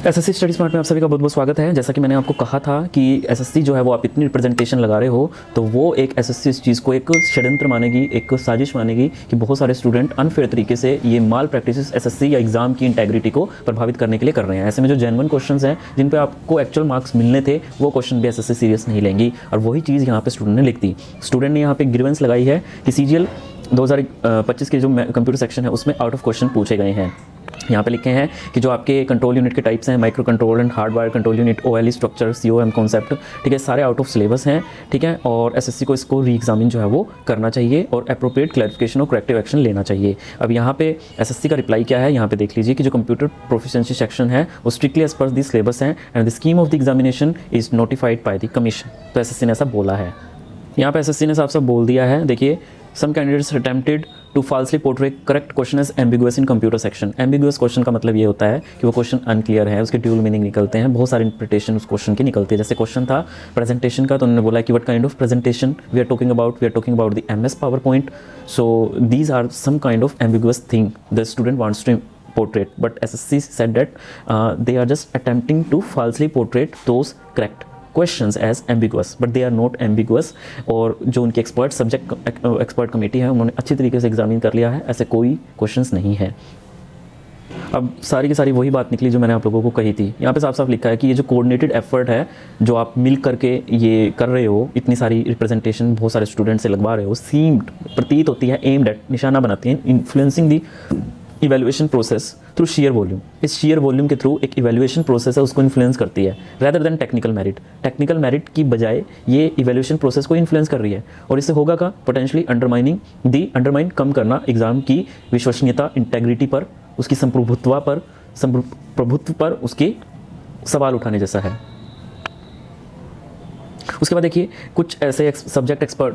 SSC study smart में आप सभी का बहुत बहुत स्वागत है। जैसा कि मैंने आपको कहा था कि एसएससी जो है वो आप इतनी रिप्रेजेंटेशन लगा रहे हो तो वो एक एसएससी इस चीज़ को एक षड्यंत्र मानेगी, एक साजिश मानेगी कि बहुत सारे स्टूडेंट अनफेयर तरीके से ये माल प्रैक्टिसेस एसएससी या एग्जाम की इंटेग्रिटी को प्रभावित करने के लिए कर रहे हैं। ऐसे में जो जेन्युइन क्वेश्चंस हैं जिन पर आपको एक्चुअल मार्क्स मिलने थे वो क्वेश्चन भी एसएससी सीरियस नहीं लेंगी और वही चीज़ यहाँ पे स्टूडेंट ने लिख दी। स्टूडेंट ने यहाँ पे ग्रीवेंस लगाई है कि सीजीएल 2025 के जो कंप्यूटर सेक्शन है उसमें आउट ऑफ क्वेश्चन पूछे गए हैं। यहाँ पे लिखे हैं कि जो आपके कंट्रोल यूनिट के टाइप्स हैं, micro control and hardwire control unit, OLE structure, COM concept, ठीक है, सारे आउट ऑफ सिलेबस हैं, ठीक है। और एसएससी को इसको री एग्जामिन जो है वो करना चाहिए और अप्रोप्रिएट क्लैरिफिकेशन और करेक्टिव एक्शन लेना चाहिए। अब यहाँ पे एसएससी का रिप्लाई क्या है, यहाँ पे देख लीजिए कि जो कंप्यूटर प्रोफिशिएंसी सेक्शन है वो strictly as per the syllabus है and the scheme of the examination is notified by the commission. तो एसएससी ने ऐसा बोला है। यहाँ पे एसएससी ने साफ साफ बोल दिया है, देखिए, some candidates attempted to falsely portray correct question as ambiguous in computer section. Ambiguous question का मतलब ये होता है कि वो क्वेश्चन अनक्लियर है, उसके ड्यूल मीनिंग निकलते हैं, बहुत सारी इंटरप्रिटेशन उस क्वेश्चन की निकलती है। जैसे क्वेश्चन था प्रेजेंटेशन का, तो उन्होंने बोला कि what kind of presentation we are talking about the MS PowerPoint. So these are some kind of ambiguous thing the student wants to portrait, but SSC said that they are just attempting to falsely portray those correct questions as ambiguous, but they are not ambiguous। और जो उनके expert committee है उन्होंने अच्छी तरीके से examine कर लिया है, ऐसे कोई क्वेश्चंस नहीं है। अब सारी की सारी वही बात निकली जो मैंने आप लोगों को कही थी। यहाँ पे साफ साफ लिखा है कि ये जो कोऑर्डिनेटेड एफर्ट है जो आप मिल करके ये कर रहे हो, इतनी सारी रिप्रेजेंटेशन बहुत सारे स्टूडेंट से लगवा रहे हो, सीम्ड प्रतीत होती है, एम्ड एट निशाना बनाती है, influencing the evaluation process through share volume. इस शेयर वॉल्यूम के थ्रू एक इवैल्यूएशन प्रोसेस है उसको इन्फ्लुएंस करती है rather than technical merit. Technical merit की बजाय ये इवैल्यूएशन प्रोसेस को इन्फ्लुएंस कर रही है और इससे होगा का पोटेंशियली अंडरमाइन कम करना एग्जाम की विश्वसनीयता, इंटेग्रिटी पर, उसकी संप्रभुत्व पर उसके सवाल उठाने जैसा है। उसके बाद देखिए कुछ ऐसे सब्जेक्ट एक्सपर्ट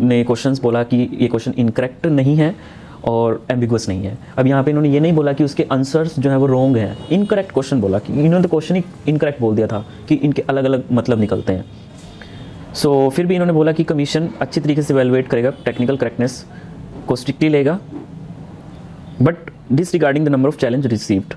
ने क्वेश्चंस बोला कि ये क्वेश्चन इनकरेक्ट नहीं है और एम्बिगुअस नहीं है। अब यहाँ पे इन्होंने ये नहीं बोला कि उसके आंसर्स जो है वो रॉन्ग हैं, इनकरेक्ट क्वेश्चन बोला कि इन्होंने तो क्वेश्चन ही इनकरेक्ट बोल दिया था कि इनके अलग अलग मतलब निकलते हैं। सो फिर भी इन्होंने बोला कि कमीशन अच्छी तरीके से इवैल्यूएट करेगा, टेक्निकल करेक्टनेस को स्ट्रिक्टली लेगा, but disregarding the number of challenge received,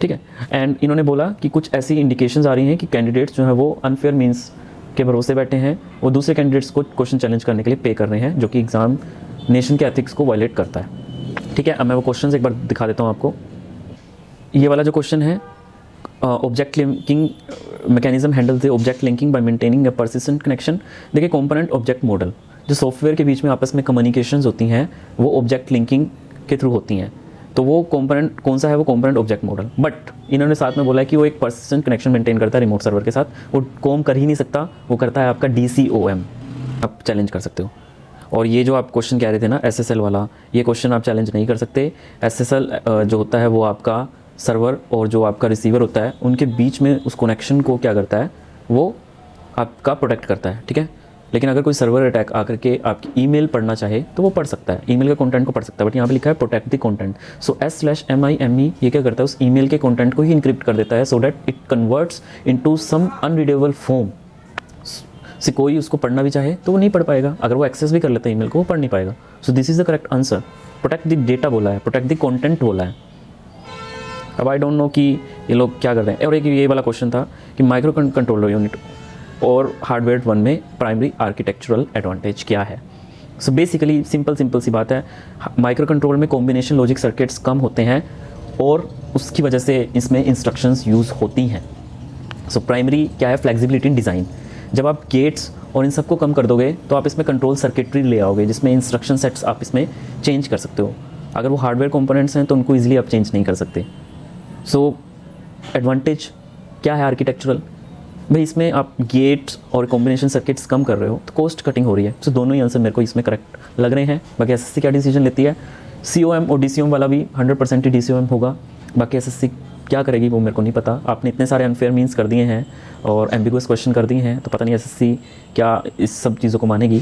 ठीक है। एंड इन्होंने बोला कि कुछ ऐसी इंडिकेशंस आ रही हैं कि कैंडिडेट्स जो है वो अनफेयर मीन्स के भरोसे बैठे हैं, वो दूसरे कैंडिडेट्स को क्वेश्चन चैलेंज करने के लिए पे कर रहे हैं, जो कि एग्जाम नेशन के एथिक्स को वायलेट करता है, ठीक है। अब मैं वो क्वेश्चन एक बार दिखा देता हूँ आपको। ये वाला जो क्वेश्चन है, object linking mechanism handle the object linking bye maintaining a persistent connection. देखिए, कंपोनेंट ऑब्जेक्ट मॉडल, जो सॉफ्टवेयर के बीच में आपस में कम्युनिकेशंस होती हैं वो ऑब्जेक्ट लिंकिंग के थ्रू होती हैं। तो वो कंपोनेंट कौन सा है, वो कंपोनेंट ऑब्जेक्ट मॉडल। बट इन्होंने साथ में बोला है कि वो एक परसिस्टेंट कनेक्शन मेंटेन करता है रिमोट सर्वर के साथ, वो कॉम कर ही नहीं सकता, वो करता है आपका DCOM। आप चैलेंज कर सकते हो। और ये जो आप क्वेश्चन कह रहे थे ना SSL वाला, ये क्वेश्चन आप चैलेंज नहीं कर सकते। SSL जो होता है वो आपका सर्वर और जो आपका रिसीवर होता है उनके बीच में उस कनेक्शन को क्या करता है, वो आपका प्रोटेक्ट करता है, ठीक है। लेकिन अगर कोई सर्वर अटैक आकर के आपकी ईमेल पढ़ना चाहे तो वो पढ़ सकता है, ईमेल के कंटेंट को पढ़ सकता है, बट यहाँ पे लिखा है protect the content. So S/MIME ये क्या करता है, उस ईमेल के कंटेंट को ही इनक्रिप्ट कर देता है so that it converts into some unreadable form. से कोई उसको पढ़ना भी चाहे तो वो नहीं पढ़ पाएगा, अगर वो एक्सेस भी कर लेता है ईमेल को वो पढ़ नहीं पाएगा। So this is the correct answer. Protect the data बोला है, प्रोटेक्ट द कंटेंट बोला है। अब आई डोंट नो कि ये लोग क्या कर रहे हैं। और एक ये वाला क्वेश्चन था कि माइक्रो कंट्रोलर यूनिट और हार्डवेयर 1 में प्राइमरी आर्किटेक्चरल एडवांटेज क्या है। सो बेसिकली सिंपल सी बात है, माइक्रो कंट्रोल में कॉम्बिनेशन लॉजिक सर्किट्स कम होते हैं और उसकी वजह से इसमें इंस्ट्रक्शंस यूज़ होती हैं। सो प्राइमरी क्या है, फ्लेक्सिबिलिटी इन डिज़ाइन। जब आप गेट्स और इन सबको कम कर दोगे तो आप इसमें कंट्रोल सर्किटरी ले आओगे जिसमें इंस्ट्रक्शन सेट्स आप इसमें चेंज कर सकते हो। अगर वो हार्डवेयर कंपोनेंट्स हैं तो उनको ईजिली आप चेंज नहीं कर सकते। सो एडवांटेज क्या है आर्किटेक्चरल, भाई इसमें आप गेट्स और कॉम्बिनेशन सर्किट्स कम कर रहे हो तो कॉस्ट कटिंग हो रही है। सो दोनों ही आंसर मेरे को इसमें करेक्ट लग रहे हैं। बाकी SSC क्या डिसीजन लेती है, COM और DCOM वाला भी 100% ही DCOM होगा। बाकी SSC क्या करेगी वो मेरे को नहीं पता। आपने इतने सारे अनफेयर मीन्स कर दिए हैं और एम्बिगुअस क्वेश्चन कर दिए हैं तो पता नहीं SSC क्या इस सब चीज़ों को मानेगी।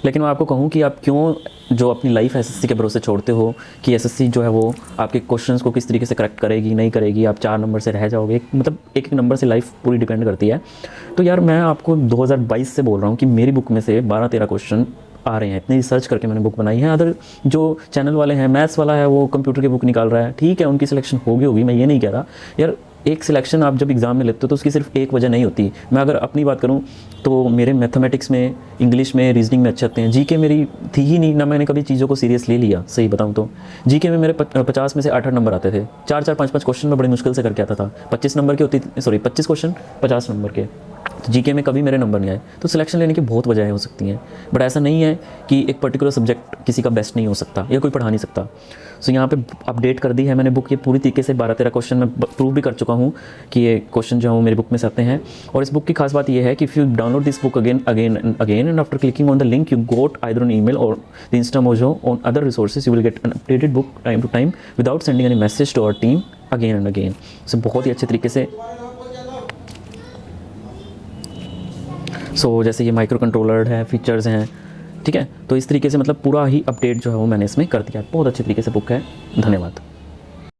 लेकिन मैं आपको कहूँ कि आप क्यों जो अपनी लाइफ SSC के भरोसे छोड़ते हो कि SSC जो है वो आपके क्वेश्चंस को किस तरीके से करेक्ट करेगी नहीं करेगी, आप 4 नंबर से रह जाओगे, मतलब एक नंबर से लाइफ पूरी डिपेंड करती है। तो यार मैं आपको 2022 से बोल रहा हूँ कि मेरी बुक में से 12-13 क्वेश्चन आ रहे हैं, इतनी रिसर्च करके मैंने बुक बनाई है। अदर जो चैनल वाले हैं, मैथ्स वाला है वो कंप्यूटर की बुक निकाल रहा है, ठीक है उनकी सिलेक्शन होगी, मैं ये नहीं कह रहा यार। एक सिलेक्शन आप जब एग्ज़ाम में लेते हो तो उसकी सिर्फ एक वजह नहीं होती। मैं अगर अपनी बात करूं तो मेरे मैथमेटिक्स में, इंग्लिश में, रीजनिंग में अच्छे आते हैं। जीके मेरी थी ही नहीं ना, मैंने कभी चीज़ों को सीरियस ले लिया, सही बताऊं तो। जीके में मेरे 50 में से 8-8 नंबर आते थे, 4-4, 5-5 क्वेश्चन में बड़ी मुश्किल से करके आता था। 25 नंबर के होती, सॉरी 25 क्वेश्चन 50 नंबर के, तो जीके में कभी मेरे नंबर नहीं आए। तो सिलेक्शन लेने की बहुत वजहें हो सकती हैं, बट ऐसा नहीं है कि एक पर्टिकुलर सब्जेक्ट किसी का बेस्ट नहीं हो सकता या कोई पढ़ा नहीं सकता। सो यहाँ पे अपडेट कर दी है मैंने बुक, ये पूरी तरीके से 12-13 क्वेश्चन मैं प्रूव भी कर चुका हूँ कि ये क्वेश्चन जो है वो मेरी बुक में से आते हैं। और इस बुक की खास बात ये है कि if you download this book again and after clicking on the link you got either on email or the Instamojo on other resources, you will get an updated book time to time without sending any message to our team again and again. So बहुत ही अच्छे तरीके से, सो जैसे ये micro controller है, features हैं, ठीक है। तो इस तरीके से मतलब पूरा ही अपडेट जो है वो मैंने इसमें कर दिया है। बहुत अच्छे तरीके से बुक है। धन्यवाद।